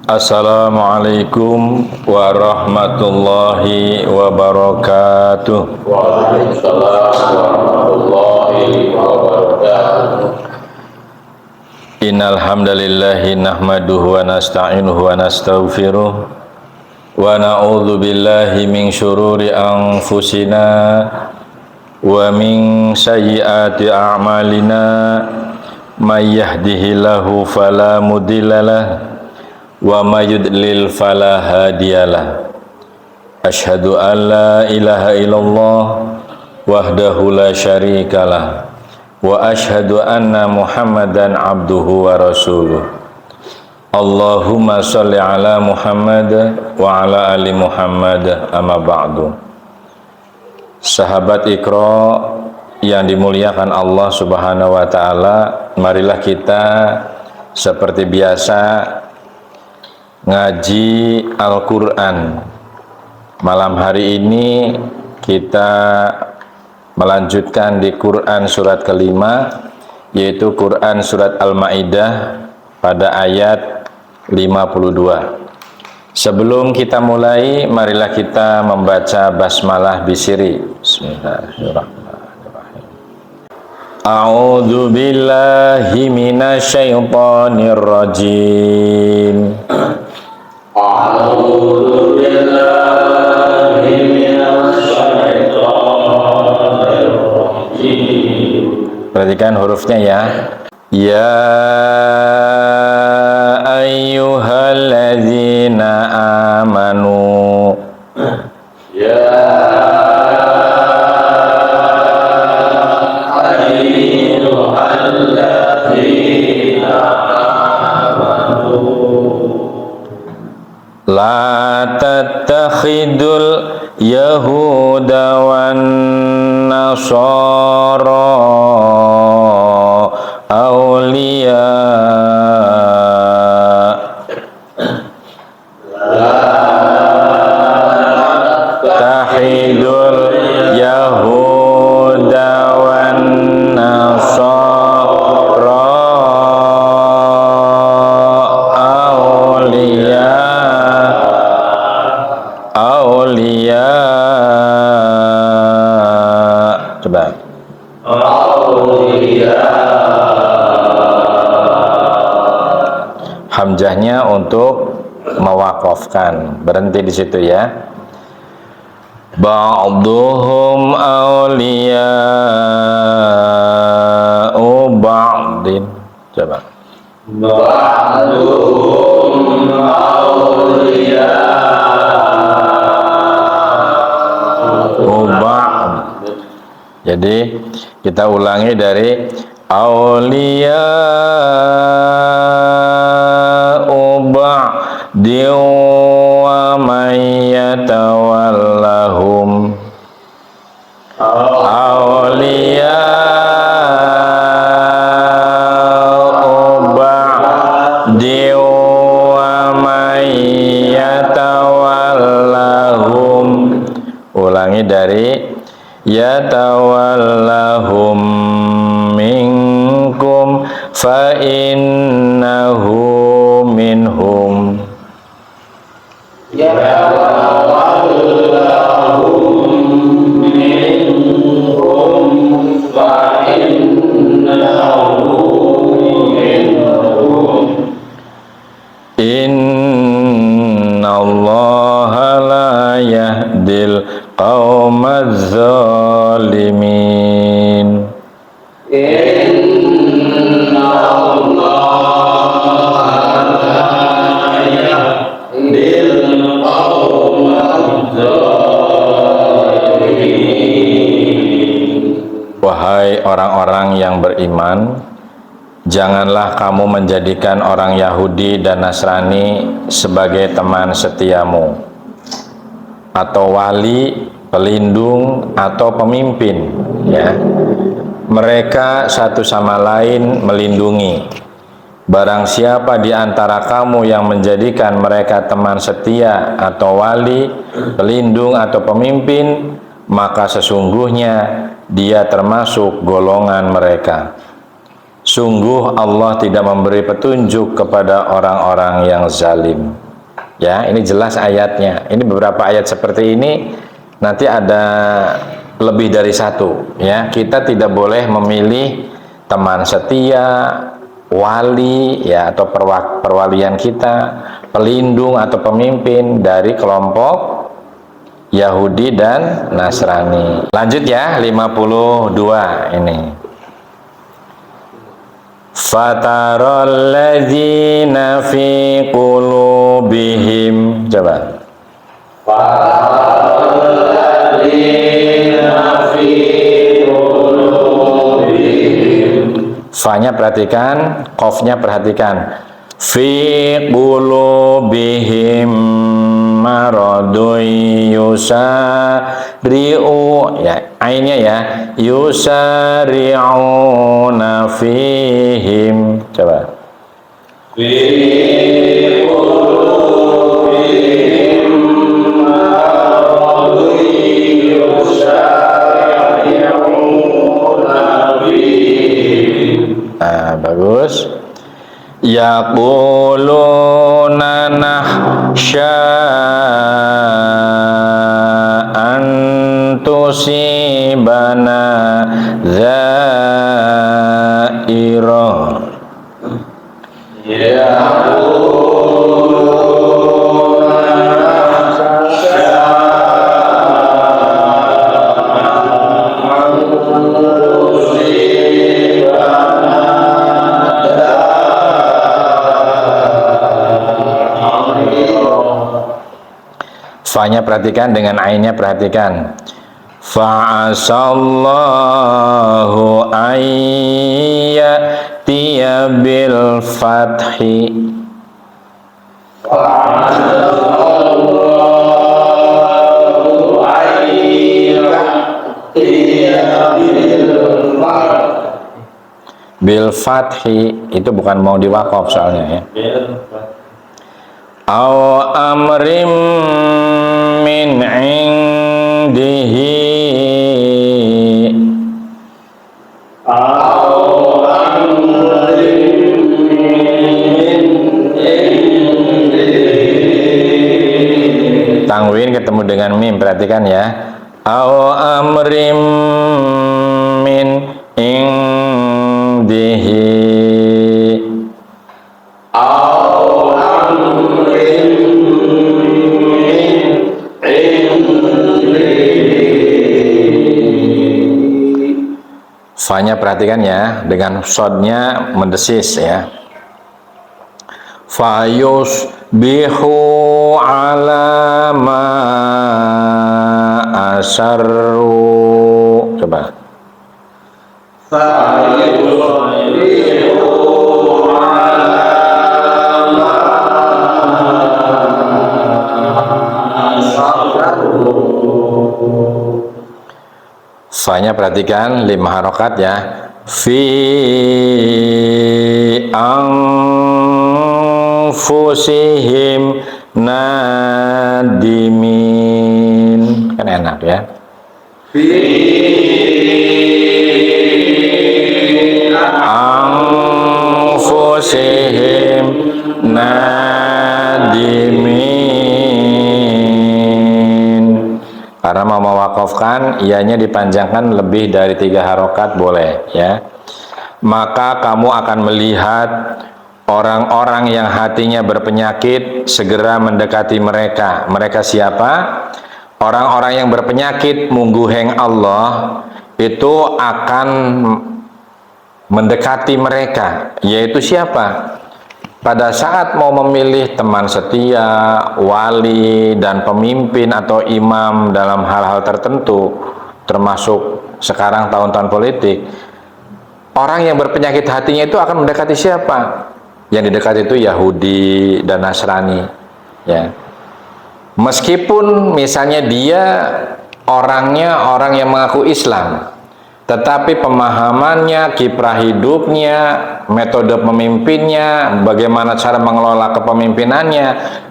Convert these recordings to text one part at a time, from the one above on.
Assalamualaikum warahmatullahi wabarakatuh. Waalaikumsalam warahmatullahi wabarakatuh. Innal hamdalillahi nahmaduhu wa nasta'inuhu wa nastaghfiruh wa na'udzu billahi min syururi anfusina wa min sayyiati a'malina may yahdihillahu fala mudhillalah wa may yudlil fala hadiyalah. Asyhadu an la ilaha illallah wahdahu la syarikalah wa asyhadu anna Muhammadan abduhu wa rasuluh. Allahumma sholli ala Muhammad wa ala ali Muhammad, amma ba'du. Sahabat Iqra yang dimuliakan Allah Subhanahu wa taala, marilah kita seperti biasa ngaji Al-Quran. Malam hari ini kita melanjutkan di Quran surat kelima, yaitu Quran surat Al-Ma'idah pada ayat 52. Sebelum kita mulai, marilah kita membaca basmalah bisiri. Bismillahirrahmanirrahim. A'udzu billahi minasyaitonir rajim. A'udzu billahi minasyaitonir rajim. Perhatikan hurufnya ya. Ya ayyuhalladzina amanu. Ya ayyuhalladzina amanu. La tattakhidul yahuda wan nasara awliya. Takhidul yahuda wan nasara awliya. Coba. Hamzahnya untuk mewakafkan, berhenti di situ ya. Ba'duhum awliya'u ba'din. Coba. Ba'duhum awliya'u Ba'd. Jadi kita ulangi dari awliya'u ba'din wa may yatawallahum awliya'u ba'din wa may yatawallahum. Ulangi dari yatawallahum minkum fa innahu minhum. yatawallahum minkum fa innahu minhum. Innallaha la yahdil qaumadz zalimin. Wahai orang-orang yang beriman, janganlah kamu menjadikan orang Yahudi dan Nasrani sebagai teman setiamu, atau wali, pelindung, atau pemimpin, ya. Mereka satu sama lain melindungi. Barang siapa di antara kamu yang menjadikan mereka teman setia atau wali, pelindung, atau pemimpin, maka sesungguhnya dia termasuk golongan mereka. Sungguh Allah tidak memberi petunjuk kepada orang-orang yang zalim. Ya, ini jelas ayatnya. Ini beberapa ayat seperti ini nanti ada lebih dari satu. Ya, kita tidak boleh memilih teman setia, wali, ya, atau perwalian kita, pelindung atau pemimpin dari kelompok Yahudi dan Nasrani. Lanjut ya, 52 ini. Fataral ladzina fi qulubihim, coba. Fataral ladzina fi qulubihim. Fa-nya perhatikan, qaf-nya perhatikan. Fi qulubihim maradun yusari'u, ya, ainnya ya, yusari'una fihim, coba. Fi qulubihim maradun yusari'una fihim. Nah, bagus. Yaquluna nahsya an tusibana zairah. Fa-nya perhatikan, dengan ainnya perhatikan. Fa'asallahu ayyatiya bil fathi. Fa'asallahu ayyatiya bil fathi. Bil fathi itu bukan mau diwakaf soalnya, ya. Aw amrim min indihi, Aw amrin min indihi. tanwin ketemu dengan mim, perhatikan ya. Aw amrim min indihi. Fa-nya perhatikan ya, dengan sodnya mendesis ya. Fayus bihu ala ma asarru, coba. Fa-nya perhatikan 5 harokat ya. Fi anfusihim nadimin, kan enak ya. Anfusihim nadimin. Karena mau mewakafkan, ianya dipanjangkan lebih dari 3 harokat boleh ya. Maka kamu akan melihat orang-orang yang hatinya berpenyakit segera mendekati mereka. Mereka siapa? Orang-orang yang berpenyakit mungguheng Allah itu akan mendekati mereka. Yaitu siapa? Pada saat mau memilih teman setia, wali, dan pemimpin atau imam dalam hal-hal tertentu, termasuk sekarang tahun-tahun politik, orang yang berpenyakit hatinya itu akan mendekati siapa? Yang didekati itu Yahudi dan Nasrani, ya. Meskipun misalnya dia orangnya orang yang mengaku Islam, tetapi pemahamannya, kiprah hidupnya, metode pemimpinnya, bagaimana cara mengelola kepemimpinannya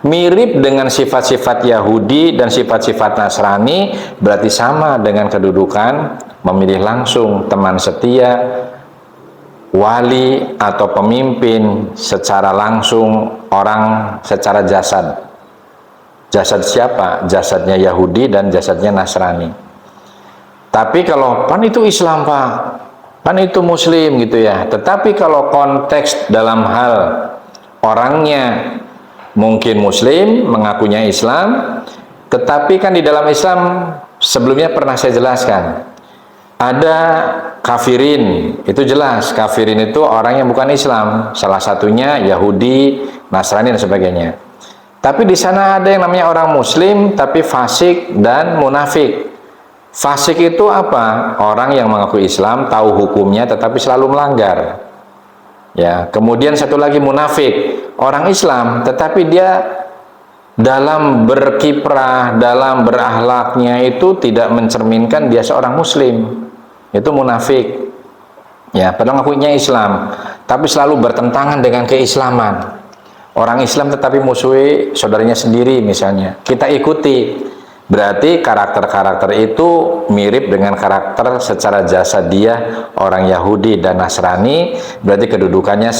mirip dengan sifat-sifat Yahudi dan sifat-sifat Nasrani, berarti sama dengan kedudukan memilih langsung teman setia, wali atau pemimpin secara langsung orang secara jasad. Jasad siapa? Jasadnya Yahudi dan jasadnya Nasrani. Tapi kalau pan itu Islam Pak, pan itu Muslim gitu ya. Tetapi kalau konteks dalam hal orangnya mungkin Muslim, mengakunya Islam, tetapi kan di dalam Islam sebelumnya pernah saya jelaskan, ada kafirin, itu jelas kafirin itu orang yang bukan Islam, salah satunya Yahudi, Nasrani dan sebagainya. Tapi di sana ada yang namanya orang Muslim tapi fasik dan munafik. Fasik itu apa? Orang yang mengaku Islam, tahu hukumnya tetapi selalu melanggar. Ya, kemudian satu lagi munafik, orang Islam tetapi dia dalam berkiprah, dalam berakhlaknya itu tidak mencerminkan dia seorang Muslim. Itu munafik. Ya, padahal ngakunya Islam, tapi selalu bertentangan dengan keislaman. Orang Islam tetapi musuhi saudaranya sendiri misalnya. Kita ikuti. Berarti karakter-karakter itu mirip dengan karakter secara jasad dia orang Yahudi dan Nasrani, berarti kedudukannya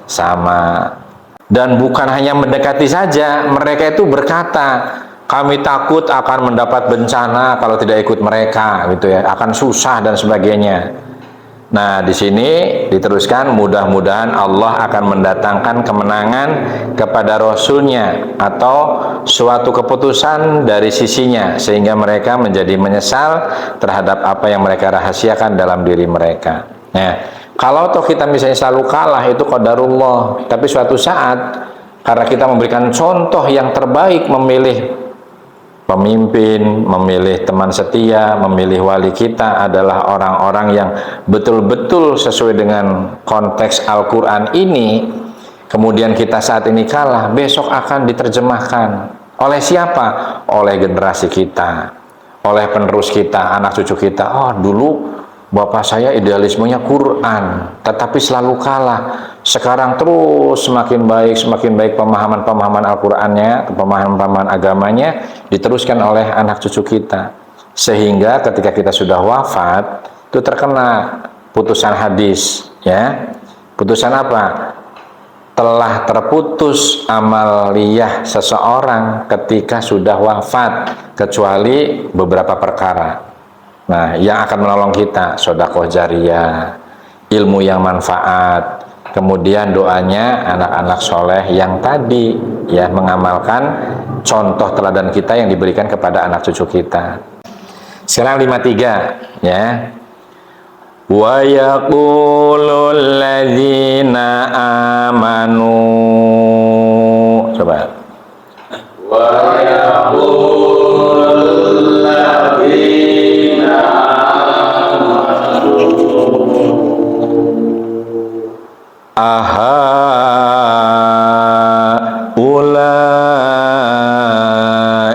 sama. Dan bukan hanya mendekati saja, mereka itu berkata, kami takut akan mendapat bencana kalau tidak ikut mereka, gitu ya, akan susah dan sebagainya. Nah, di sini diteruskan, mudah-mudahan Allah akan mendatangkan kemenangan kepada Rasulnya atau suatu keputusan dari sisinya sehingga mereka menjadi menyesal terhadap apa yang mereka rahasiakan dalam diri mereka. Nah, kalau toh kita misalnya selalu kalah itu qadarullah, tapi suatu saat karena kita memberikan contoh yang terbaik, memilih pemimpin, memilih teman setia, memilih wali kita adalah orang-orang yang betul-betul sesuai dengan konteks Al-Quran ini, kemudian kita saat ini kalah, besok akan diterjemahkan oleh siapa? Oleh generasi kita, oleh penerus kita, anak cucu kita. Oh, dulu bapak saya idealismenya Quran, tetapi selalu kalah. Sekarang terus semakin baik pemahaman-pemahaman Al-Qur'annya, pemahaman-pemahaman agamanya diteruskan oleh anak cucu kita. Sehingga ketika kita sudah wafat, itu terkena putusan hadis, ya. Putusan apa? Telah terputus amaliyah seseorang ketika sudah wafat, kecuali beberapa perkara. Nah, yang akan menolong kita, sedekah jariyah, ilmu yang manfaat, kemudian doanya anak-anak soleh yang tadi, ya, mengamalkan contoh teladan kita yang diberikan kepada anak cucu kita. Sekarang 53, ya. Wa yaqulul ladzina amanu. Coba. Wa yaqulul ladzina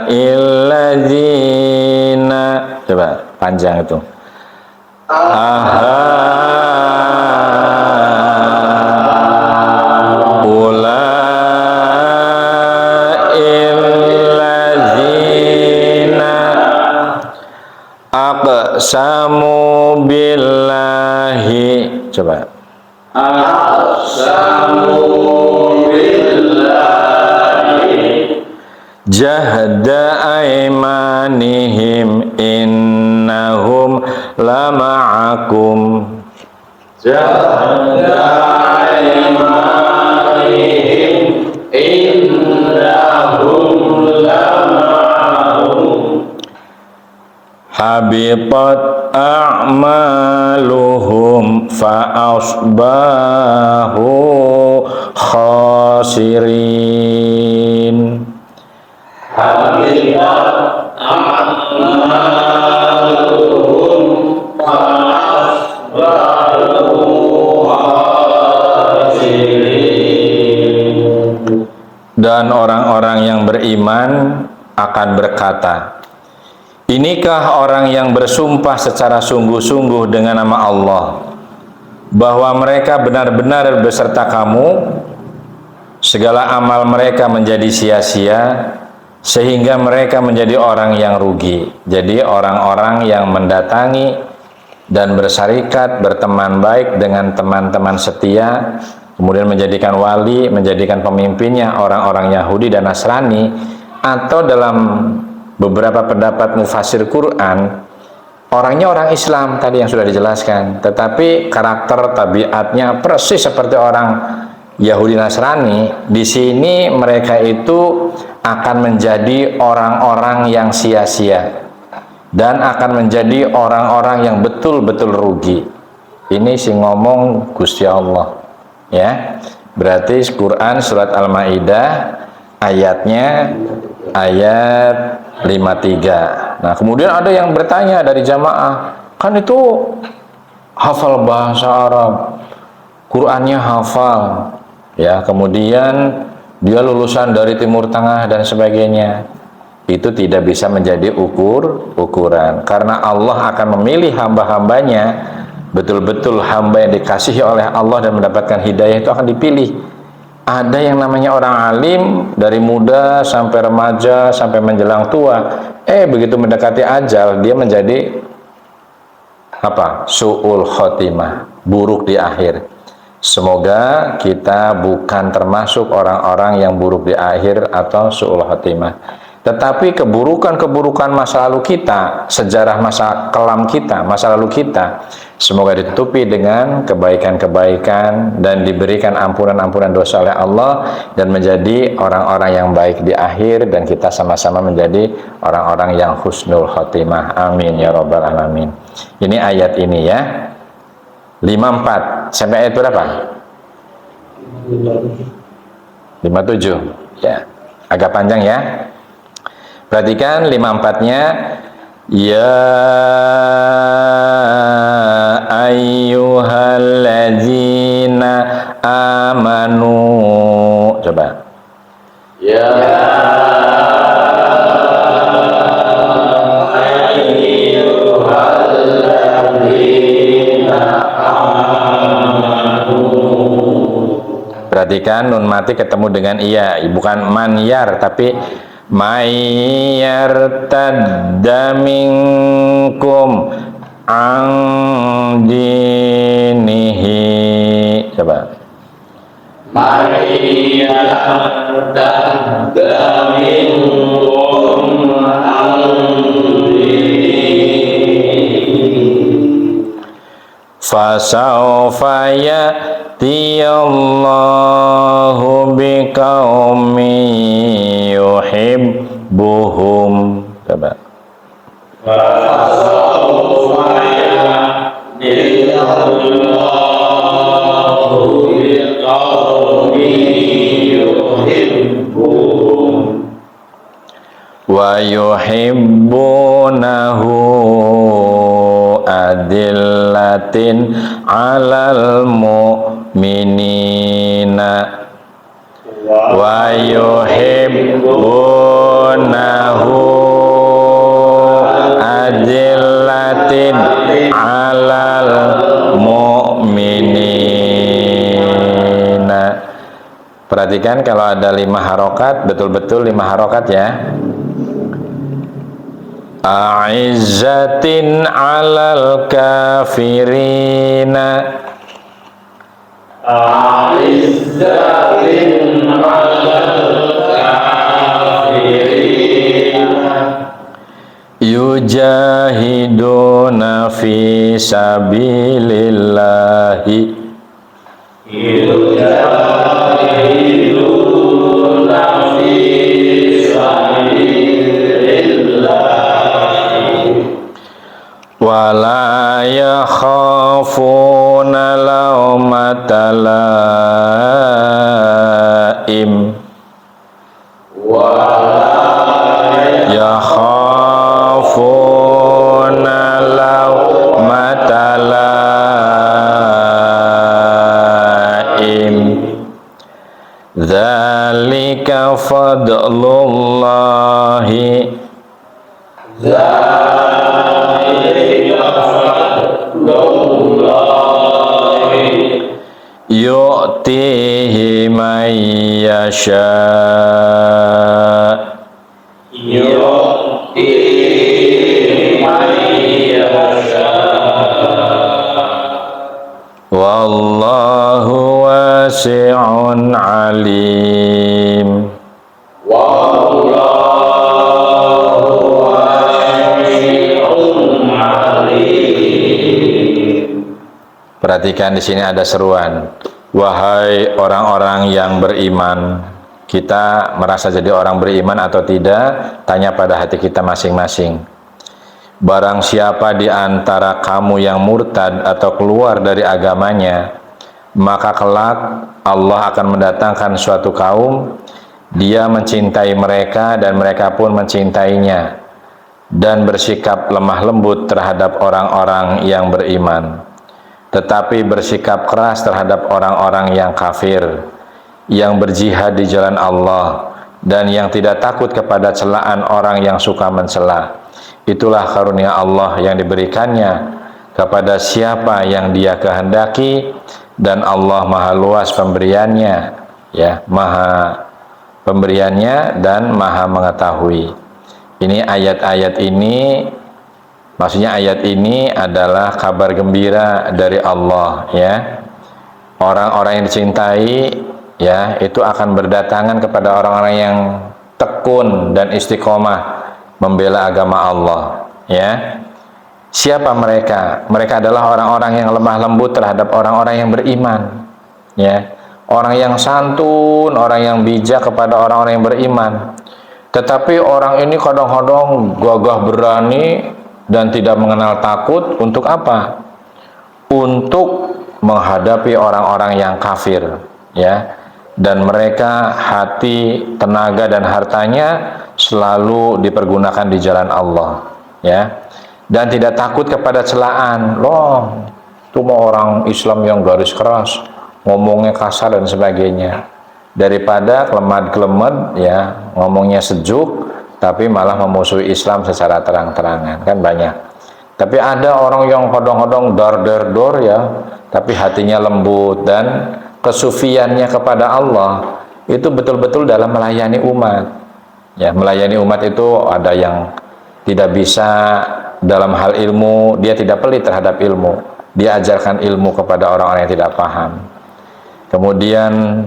illadzina, coba panjang itu. Illadzina aqsamu billahi, coba. aqsamu billahi Jahda aimanihim innahum lama'akum. jahda aimanihim innahum lama'ahum Habitat a'maluhum fa'asbahu khasirin. habitat a'maluhum fa'asbahu khasirin. Dan orang-orang yang beriman akan berkata, inikah orang yang bersumpah secara sungguh-sungguh dengan nama Allah bahwa mereka benar-benar beserta kamu, segala amal mereka menjadi sia-sia sehingga mereka menjadi orang yang rugi. Jadi orang-orang yang mendatangi dan bersarikat, berteman baik dengan teman-teman setia, kemudian menjadikan wali, menjadikan pemimpinnya orang-orang Yahudi dan Nasrani, atau dalam beberapa pendapat mufasir Quran, orangnya orang Islam tadi yang sudah dijelaskan, tetapi karakter tabiatnya persis seperti orang Yahudi Nasrani. Di sini mereka itu akan menjadi orang-orang yang sia-sia dan akan menjadi orang-orang yang betul-betul rugi. Ini sih ngomong Gusti Allah, ya. Berarti Quran surat Al-Maidah ayatnya ayat 53. Nah, kemudian ada yang bertanya dari jamaah, kan itu hafal bahasa Arab, Qurannya hafal, ya, kemudian dia lulusan dari Timur Tengah dan sebagainya. Itu tidak bisa menjadi ukuran, karena Allah akan memilih hamba-hambanya, betul-betul hamba yang dikasihi oleh Allah dan mendapatkan hidayah itu akan dipilih. Ada yang namanya orang alim dari muda sampai remaja sampai menjelang tua, begitu mendekati ajal dia menjadi apa? Su'ul khotimah, buruk di akhir. Semoga kita bukan termasuk orang-orang yang buruk di akhir atau su'ul khotimah. Tetapi keburukan-keburukan masa lalu kita, sejarah masa kelam kita, masa lalu kita, semoga ditutupi dengan kebaikan-kebaikan dan diberikan ampunan-ampunan dosa oleh Allah dan menjadi orang-orang yang baik di akhir, dan kita sama-sama menjadi orang-orang yang husnul khotimah. Amin ya rabbal alamin. Ini ayat ini ya. 54 sampai ayat berapa? 57. Ya. Agak panjang ya. Perhatikan 54-nya. Ya ayyuhalladzina amanu. Coba. Ya ayyuhalladzina amanu. Perhatikan nun mati ketemu dengan iya, bukan manyar tapi mayyartadda minkum an dinihi. Coba. Mayyartadda minkum an dinihi Fasawfa ya'tiyallahu biqaumin yuhibbuhum. Coba. fasawfa ya'tiyallahu biqaumin yuhibbuhum Wa yuhibbunahu adillatin 'alal mu'minina wa yuhibbunahu adillatin 'alal mu'minina. Perhatikan kalau ada 5 harokat, betul-betul 5 harokat ya. A'izzatin 'alal kafirina, a'izzatin 'alal kafirina yujahiduna fi sabilillahi yujahiduna fi sabilillah wala yakhafuna lawmata laim yakhafuna lawmata laim dzalika fadlullahi yu'tihi man yasha wasi'un alim. Wallahu wasi'un alim. Perhatikan di sini ada seruan. Wahai orang-orang yang beriman. Kita merasa jadi orang beriman atau tidak? Tanya pada hati kita masing-masing. Barang siapa di antara kamu yang murtad atau keluar dari agamanya, maka kelak Allah akan mendatangkan suatu kaum, dia mencintai mereka dan mereka pun mencintainya, dan bersikap lemah lembut terhadap orang-orang yang beriman, tetapi bersikap keras terhadap orang-orang yang kafir, yang berjihad di jalan Allah, dan yang tidak takut kepada celaan orang yang suka mencela. Itulah karunia Allah yang diberikannya kepada siapa yang Dia kehendaki, dan Allah maha luas pemberiannya, ya, maha pemberiannya dan maha mengetahui. Ini ayat-ayat ini, maksudnya ayat ini adalah kabar gembira dari Allah, ya. Orang-orang yang dicintai, ya, itu akan berdatangan kepada orang-orang yang tekun dan istiqomah membela agama Allah, ya. Siapa mereka? Mereka adalah orang-orang yang lemah lembut terhadap orang-orang yang beriman, ya. Orang yang santun, orang yang bijak kepada orang-orang yang beriman. Tetapi orang ini kadang-kadang gagah berani dan tidak mengenal takut. Untuk apa? Untuk menghadapi orang-orang yang kafir, ya. Dan mereka hati, tenaga dan hartanya selalu dipergunakan di jalan Allah, ya. Dan tidak takut kepada celaan. Loh, itu mau orang Islam yang garis keras, ngomongnya kasar dan sebagainya. Daripada kelemat-kelemet, ya, ngomongnya sejuk tapi malah memusuhi Islam secara terang-terangan, kan banyak. Tapi ada orang yang kadang-kadang dar-dar-dor, ya, tapi hatinya lembut dan kesufiannya kepada Allah itu betul-betul dalam melayani umat, ya. Melayani umat itu ada yang tidak bisa dalam hal ilmu, dia tidak pelit terhadap ilmu, dia ajarkan ilmu kepada orang-orang yang tidak paham. Kemudian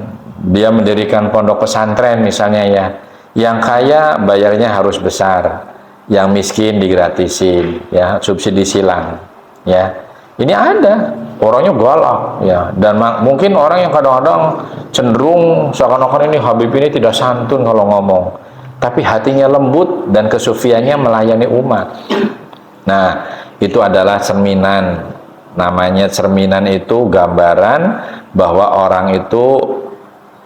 dia mendirikan pondok pesantren misalnya, ya. Yang kaya bayarnya harus besar, yang miskin digratisin, ya, subsidi silang, ya. Ini ada orangnya galak, ya, dan mungkin orang yang kadang-kadang cenderung seakan-akan ini Habib ini tidak santun kalau ngomong, tapi hatinya lembut dan kesufiannya melayani umat. Nah, itu adalah cerminan. Namanya cerminan itu gambaran bahwa orang itu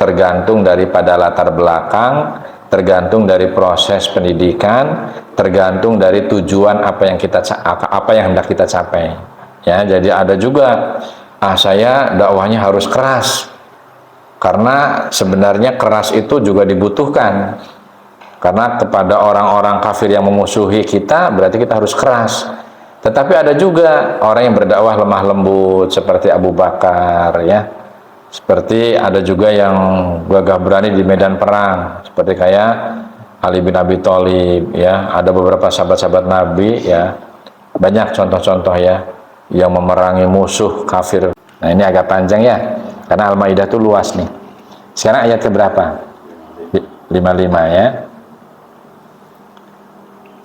tergantung daripada latar belakang, tergantung dari proses pendidikan, tergantung dari tujuan apa yang hendak kita capai. Ya, jadi ada juga, saya dakwahnya harus keras, karena sebenarnya keras itu juga dibutuhkan. Karena kepada orang-orang kafir yang memusuhi kita, berarti kita harus keras. Tetapi ada juga orang yang berdakwah lemah lembut, seperti Abu Bakar, ya. Seperti ada juga yang gagah berani di medan perang, seperti kayak Ali bin Abi Thalib, ya. Ada beberapa sahabat-sahabat Nabi, ya. Banyak contoh-contoh, ya, yang memerangi musuh kafir. Nah, ini agak panjang, ya, karena Al-Maidah itu luas nih. Sekarang ayat keberapa? 55, ya.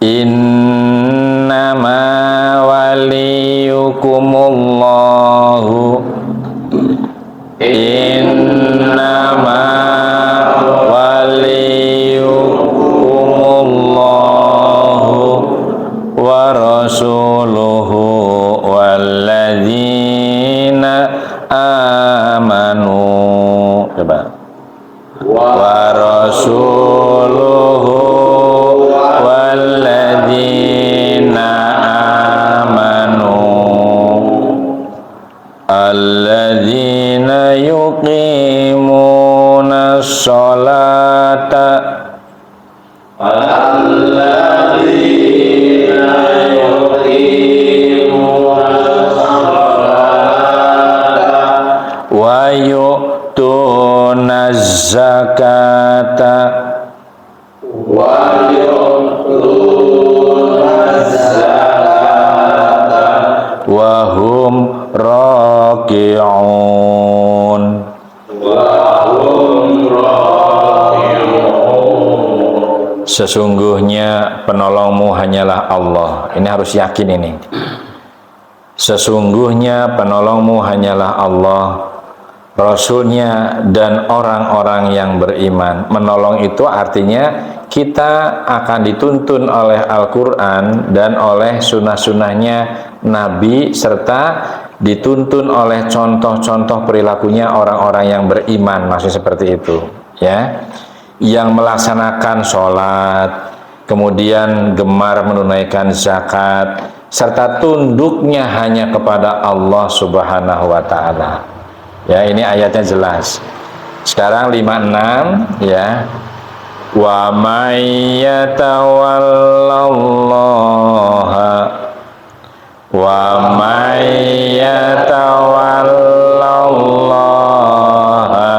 Innama waliyukumullahu, innama waliyukumullahu wa rasuluhu walladzina amanu. Coba. Wa rasuluhu walladzina amanu alladzina yuqimuna sholata alladzina yuqimuna sholata wa yu'tuna zakata wa wa hum raki'un. Sesungguhnya penolongmu hanyalah Allah. Ini harus yakin ini. Sesungguhnya penolongmu hanyalah Allah, Rasulnya dan orang-orang yang beriman. Menolong itu artinya kita akan dituntun oleh Al-Quran dan oleh sunnah-sunnahnya Nabi, serta dituntun oleh contoh-contoh perilakunya orang-orang yang beriman. Maksudnya seperti itu, ya, yang melaksanakan sholat, kemudian gemar menunaikan zakat, serta tunduknya hanya kepada Allah Subhanahu wa Ta'ala. Ya, ini ayatnya jelas. Sekarang 56, ya. Wa may yatawallallaha wa may yatawallallaha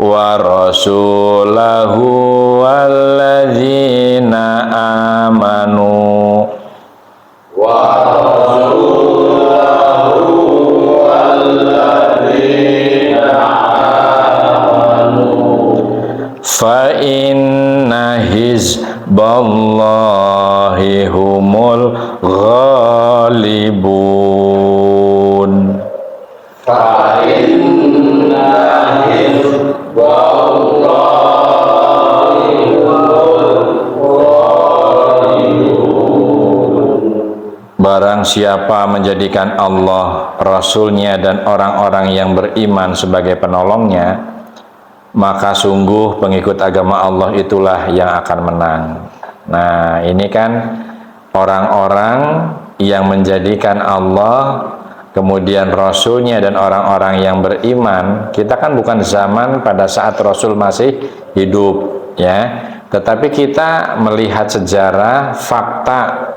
wa rasulahu walladzina amanu fa inna hizballahi humul ghalibun. Fa inna hizballahi humul ghalibun. Barang siapa menjadikan Allah, Rasulnya dan orang-orang yang beriman sebagai penolongnya, maka sungguh pengikut agama Allah itulah yang akan menang. Nah, ini kan orang-orang yang menjadikan Allah, kemudian Rasulnya dan orang-orang yang beriman. Kita kan bukan zaman pada saat Rasul masih hidup, ya. Tetapi kita melihat sejarah, fakta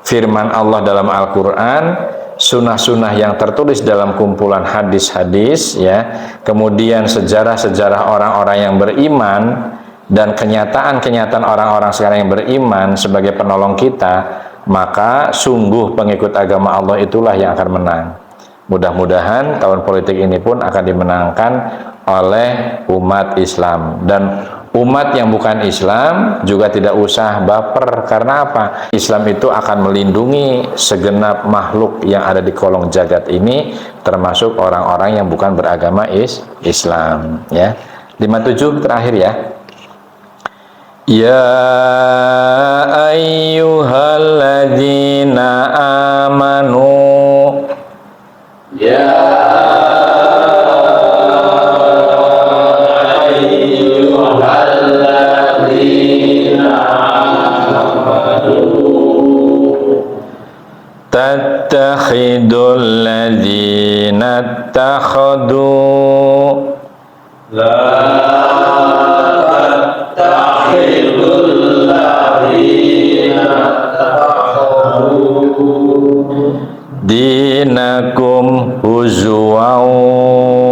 firman Allah dalam Al-Quran, sunnah-sunnah yang tertulis dalam kumpulan hadis-hadis, ya, kemudian sejarah-sejarah orang-orang yang beriman dan kenyataan-kenyataan orang-orang sekarang yang beriman sebagai penolong kita, maka sungguh pengikut agama Allah itulah yang akan menang. Mudah-mudahan tahun politik ini pun akan dimenangkan oleh umat Islam, dan umat yang bukan Islam juga tidak usah baper. Karena apa? Islam itu akan melindungi segenap makhluk yang ada di kolong jagat ini, termasuk orang-orang yang bukan beragama Islam, ya. 57 terakhir, ya. Ya ayyuhalladzina amanu, Ya tattakhidul ladzina takhadu tattakhidul ladzina takhadu dinakum huzwan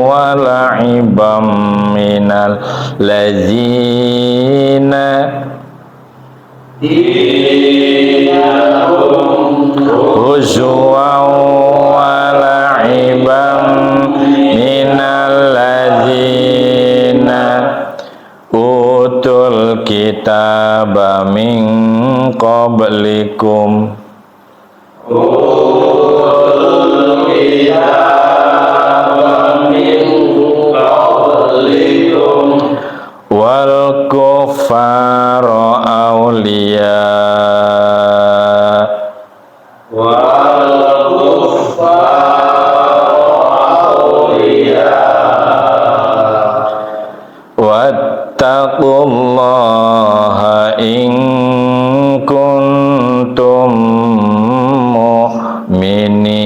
wa la'ibam minal ladzina huzwan wa la'ibam minal ladzina utul kitaba min qablikum wal kuffara awliya wattaqullaha in kuntum mu'minin.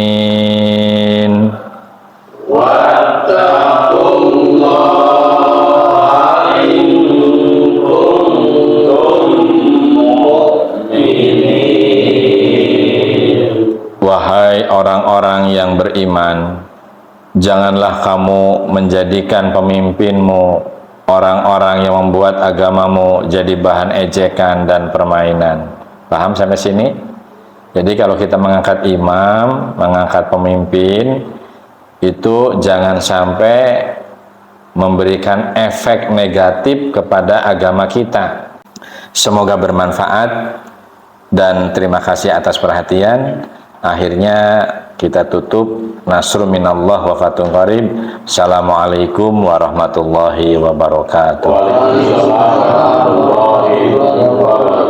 Wahai orang-orang yang beriman, janganlah kamu menjadikan pemimpinmu orang-orang yang membuat agamamu jadi bahan ejekan dan permainan. Paham sampai sini? Jadi kalau kita mengangkat imam, mengangkat pemimpin, itu jangan sampai memberikan efek negatif kepada agama kita. Semoga bermanfaat dan terima kasih atas perhatian. Akhirnya kita tutup. Nasrun minallah wa fatun qarib. Assalamualaikum warahmatullahi wabarakatuh. Waalaikumsalam warahmatullahi wabarakatuh.